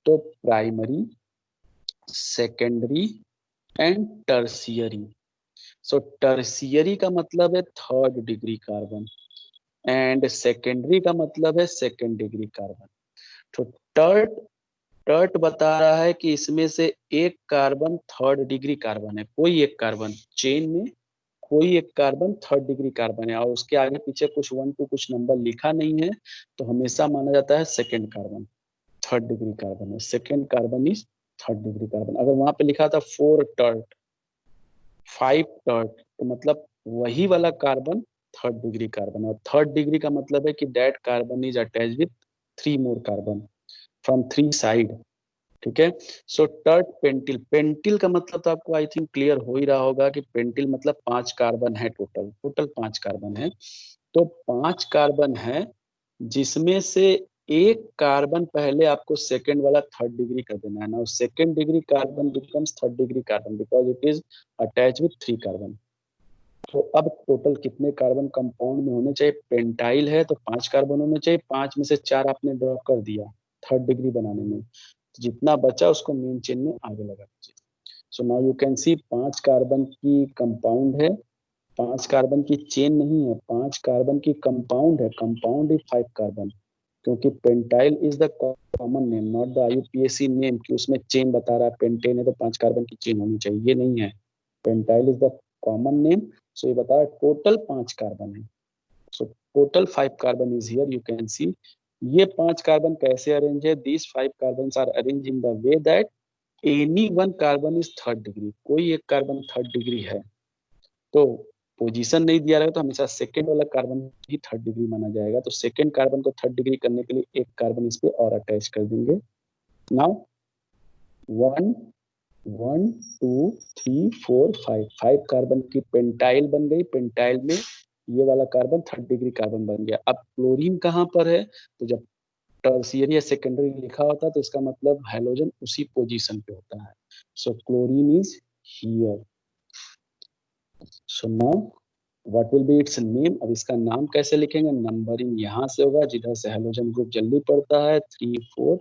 S1: तो primary, secondary and tertiary. So tertiary का मतलब है third degree carbon, and secondary का मतलब है सेकेंड डिग्री कार्बन। तो टर्ट टर्ट बता रहा है कि इसमें से एक कार्बन थर्ड डिग्री कार्बन है, कोई एक कार्बन चेन में कोई एक कार्बन थर्ड डिग्री कार्बन है और उसके आगे पीछे कुछ 1 2 कुछ नंबर लिखा नहीं है, तो हमेशा माना जाता है second carbon third degree carbon है। Second carbon is third degree carbon. अगर वहां पे लिखा था 4 टर्ट 5 टर्ट तो मतलब वही वाला कार्बन थर्ड डिग्री कार्बन है। और थर्ड डिग्री का मतलब है कि that carbon is attach with 3 more carbon from 3 side, ठीक है। सो टर्ट पेंटिल, पेंटिल का मतलब तो आपको आई थिंक क्लियर हो ही रहा होगा कि पेंटिल मतलब 5 कार्बन है, टोटल टोटल 5 कार्बन है। तो 5 कार्बन है जिसमें से एक कार्बन पहले आपको सेकेंड वाला थर्ड डिग्री कर देना है ना, second degree carbon becomes third degree carbon because it is attach with 3 carbon. तो अब टोटल कितने कार्बन कंपाउंड में होने चाहिए, पेंटाइल है तो 5 कार्बन होने चाहिए, 5 में से 4 आपने ड्रॉप कर दिया थर्ड डिग्री बनाने में, तो जितना बचा उसको मेन चेन में आगे लगा दीजिए। So now you can C 5 carbon की कंपाउंड है, 5 कार्बन की चेन नहीं है, 5 कार्बन की कंपाउंड है, कंपाउंड इज 5 कार्बन, क्योंकि pentyl is the common name not the IUPAC name कि उसमें चेन बता रहा है पेंटेन है तो 5 कार्बन की चेन होनी चाहिए, ये नहीं है। Pentyl is the common name. So ये बता रहा है टोटल 5 कार्बन है। So total 5 carbon is here, you can see. ये 5 कार्बन कैसे अरेंज है, this 5 carbon are arrange in the way that any one carbon is third degree, कोई एक कार्बन थर्ड डिग्री है तो पोजीशन नहीं दिया रहेगा तो हमेशा सेकेंड वाला कार्बन ही थर्ड डिग्री माना जाएगा। तो सेकेंड कार्बन को थर्ड डिग्री करने के लिए एक कार्बन इस पे और अटैच कर देंगे। नाउ 1 1 2 3 4 5 5 कार्बन की पेंटाइल बन गई, पेंटाइल में ये वाला कार्बन थर्ड डिग्री कार्बन बन गया। अब क्लोरीन कहाँ पर है, तो जब टर्शियरी या सेकेंडरी लिखा होता है तो इसका मतलब हाइड्रोजन उसी पोजीशन पे होता है। So chlorine is here. So now what will B it's name, अब इसका नाम कैसे लिखेंगे, नंबरिंग यहाँ से होगा जिधर से हेलोजन ग्रुप जल्दी पड़ता है 3 4।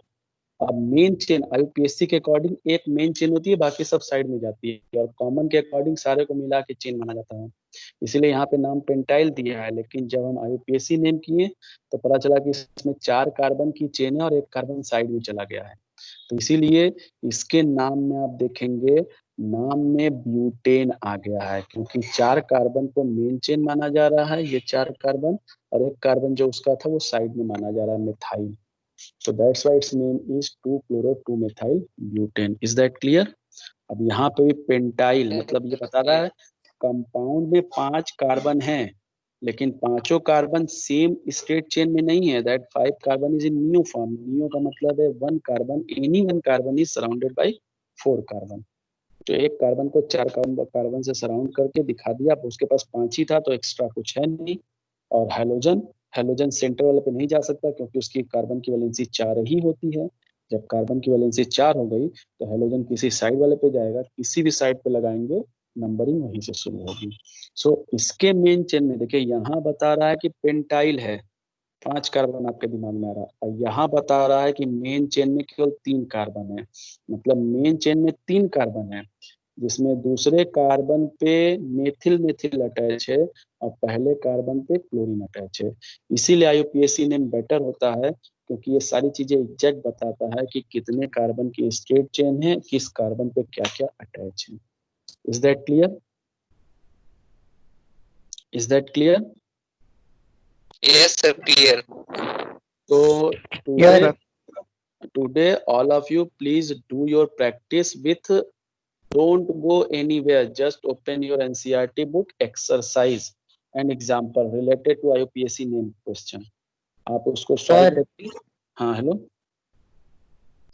S1: अब मेन चेन आईयूपीएससी के अकॉर्डिंग एक मेन चेन होती है, बाकी सब साइड में जाती है, और कॉमन के अकॉर्डिंग सारे को मिला के चेन माना जाता है, इसीलिए यहाँ पे नाम पेंटाइल दिया है। लेकिन जब हम आईयूपीएससी नेम किए तो पता चला कि इसमें 4 कार्बन की चेन है और एक कार्बन साइड में चला गया है, तो इसीलिए इसके नाम में आप देखेंगे नाम में ब्यूटेन आ गया है, क्योंकि 4 कार्बन को मेन चेन माना जा रहा है, ये 4 कार्बन, और एक कार्बन जो उसका था वो साइड में माना जा रहा है, methyl. So that's why its name is 2-chloro-2-methyl butane. Is that clear? अब यहाँ पे भी पेंटाइल मतलब ये बता रहा है कंपाउंड में 5 कार्बन हैं, लेकिन पांचों कार्बन सेम स्ट्रेट चेन में नहीं है। That 5 carbon is in neo form. Neo का मतलब है one carbon, any one carbon is surrounded by 4 carbon. तो एक कार्बन को 4 कार्बन से सराउंड करके दिखा दिया, अब उसके पास 5 ही था तो एक्स्ट्रा कुछ है नहीं। और हैलोजन, हैलोजन सेंटर वाले पे नहीं जा सकता क्योंकि उसकी कार्बन की वैलेंसी 4 ही होती है। जब कार्बन की वैलेंसी 4 हो गई तो हैलोजन किसी साइड वाले पे जाएगा, किसी भी साइड पे लगाएंगे नंबरिंग वहीं से शुरू होगी। सो इसके मेन चेन में देखिए यहाँ बता रहा है कि पेंटाइल है, 5 कार्बन आपके दिमाग में आ रहा है, और यहाँ बता रहा है कि मेन चेन में केवल 3 कार्बन है, मतलब मेन चेन में 3 कार्बन है, जिसमें दूसरे कार्बन पे मेथिल मेथिल अटैच है और पहले कार्बन पे क्लोरीन अटैच है। इसीलिए आईयूपीएसी नेम बेटर होता है, क्योंकि ये सारी चीजें एग्जैक्ट बताता है कि कितने कार्बन की स्ट्रेट चेन है, किस कार्बन पे क्या क्या अटैच है। Is that clear? Is that clear?
S3: Yes, sir. Clear.
S1: तो
S2: Yes,
S1: today
S2: sir.
S1: today all of you please do your practice with, don't go anywhere, just open your NCERT book, exercise and example related to IUPAC name question, आप उसको solve
S4: sir
S1: करके। हाँ hello.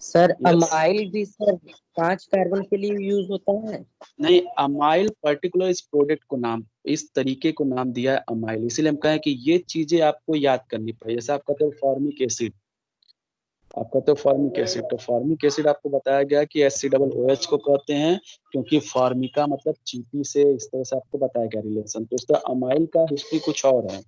S4: Sir
S1: Yes.
S4: Amyl भी sir 5 carbon के लिए use होता है।
S1: नहीं, अमाइल पर्टिकुलर इस प्रोडक्ट को नाम, इस तरीके को नाम दिया है अमाइल, इसीलिए हम कहें कि ये चीजें आपको याद करनी पड़े। जैसे आप कहते हो फॉर्मिक एसिड, आप कहते हो फॉर्मिक एसिड, तो फॉर्मिक एसिड आपको बताया गया कि HCOOH को कहते हैं, क्योंकि फॉर्मिका मतलब चींटी से, इस तरह से आपको बताया गया रिलेशन। तो इस तरह अमाइल का हिस्ट्री कुछ और है,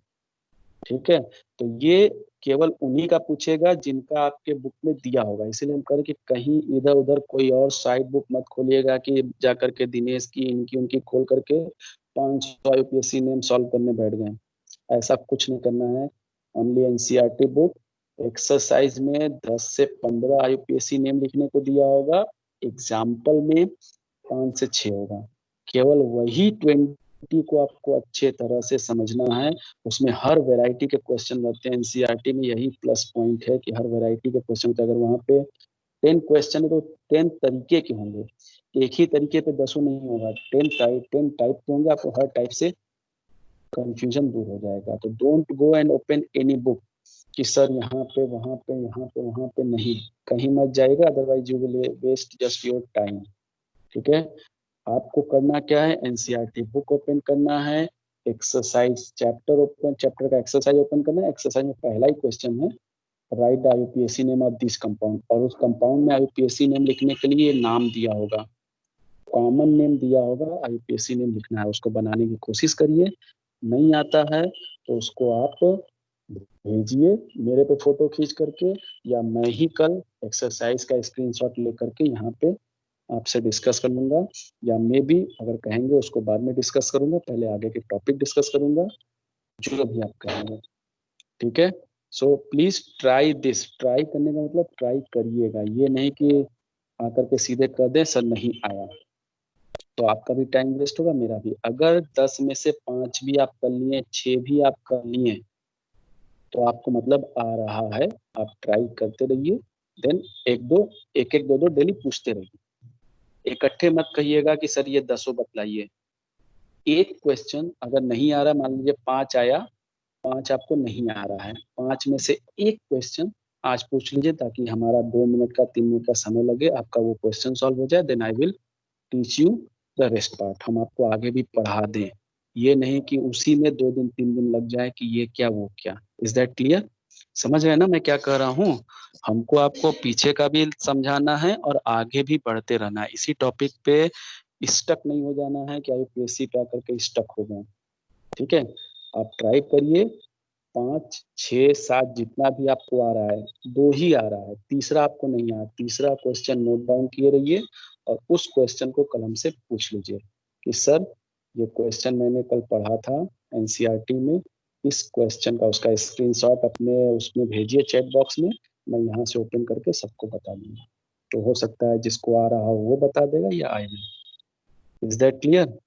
S1: ठीक है। तो ये केवल उन्हीं का पूछेगा जिनका आपके बुक में दिया होगा, इसीलिए हम कह रहे कि कहीं इधर उधर कोई और साइड बुक मत खोलिएगा कि जाकर के दिनेश की इनकी उनकी खोल करके 500 IUPAC नेम सॉल्व करने बैठ गए, ऐसा कुछ नहीं करना है। Only NCERT book. एक्सरसाइज में 10 से 15 आईयूपीएससी नेम लिखने को दिया होगा, एग्जाम्पल में 5 से 6 होगा, केवल वही 20 को आपको अच्छे तरह से समझना है। उसमें हर वैरायटी के क्वेश्चन रहते हैं, एनसीईआरटी में यही प्लस पॉइंट है कि हर वैरायटी के क्वेश्चन, अगर वहाँ पे 10 क्वेश्चन है तो 10 तरीके के होंगे, एक ही तरीके पे 10 नहीं होगा, 10 टाइप के होंगे, आपको हर टाइप से कंफ्यूजन दूर हो जाएगा। तो don't go and open any book कि सर यहाँ पे वहाँ पे यहाँ पे वहाँ पे, नहीं, कहीं मत जाएगा, otherwise you will waste just your time, ठीक है। आपको करना क्या है, एनसीईआरटी बुक ओपन करना है, एक्सरसाइज चैप्टर ओपन, चैप्टर का एक्सरसाइज ओपन करना है। एक्सरसाइज में पहला ही क्वेश्चन है, right the IUPAC name of this compound, और उस कंपाउंड में आईयूपीएसी नेम लिखने के लिए नाम दिया होगा, कॉमन नेम दिया होगा, आईयूपीएसी नेम लिखना है, उसको बनाने की कोशिश करिए। नहीं आता है तो उसको आप भेजिए मेरे पे फोटो खींच करके, या मैं ही कल एक्सरसाइज का स्क्रीनशॉट लेकर के यहाँ पे आपसे डिस्कस कर लूंगा, या मैं भी अगर कहेंगे उसको बाद में डिस्कस करूंगा, पहले आगे के टॉपिक डिस्कस करूंगा, जो भी आप कहेंगे, ठीक है। So please try this, try करने का मतलब ट्राई करिएगा, ये नहीं कि आकर के सीधे कर दे सर नहीं आया, तो आपका भी टाइम वेस्ट होगा, मेरा भी। अगर 10 में से 5 भी आप कर लिए, 6 भी आप कर लिए, तो आपको मतलब आ रहा है, आप ट्राई करते रहिए। देन एक एक दो डेली पूछते रहिए, इकट्ठे मत कहिएगा कि सर ये 10 बतलाइए। एक क्वेश्चन अगर नहीं आ रहा, मान लीजिए 5 आया, 5 आपको नहीं आ रहा है, 5 में से एक क्वेश्चन आज पूछ लीजिए, ताकि हमारा 2 मिनट का 3 मिनट का समय लगे, आपका वो क्वेश्चन सॉल्व हो जाए, then I will teach you the rest part, हम आपको आगे भी पढ़ा दें। ये नहीं कि उसी में 2 दिन 3 दिन लग जाए कि ये क्या वो क्या। Is that clear? समझ रहे हैं ना मैं क्या कह रहा हूँ? हमको आपको पीछे का भी समझाना है और आगे भी बढ़ते रहना है, इसी टॉपिक पे स्टक नहीं हो जाना है कि आईयूपीएससी पे आकर के स्टक हो गए। ठीक है, आप ट्राई करिए, 5, 6, 7 जितना भी आपको आ रहा है, 2 ही आ रहा है, तीसरा आपको नहीं आ रहा, तीसरा क्वेश्चन नोट डाउन किए रहिए और उस क्वेश्चन को कलम से पूछ लीजिए कि सर ये क्वेश्चन मैंने कल पढ़ा था एनसीईआरटी में, इस क्वेश्चन का उसका स्क्रीनशॉट अपने उसमें भेजिए चैट बॉक्स में, मैं यहाँ से ओपन करके सबको बता दूंगा। तो हो सकता है जिसको आ रहा हो वो बता देगा या I will. Is that clear?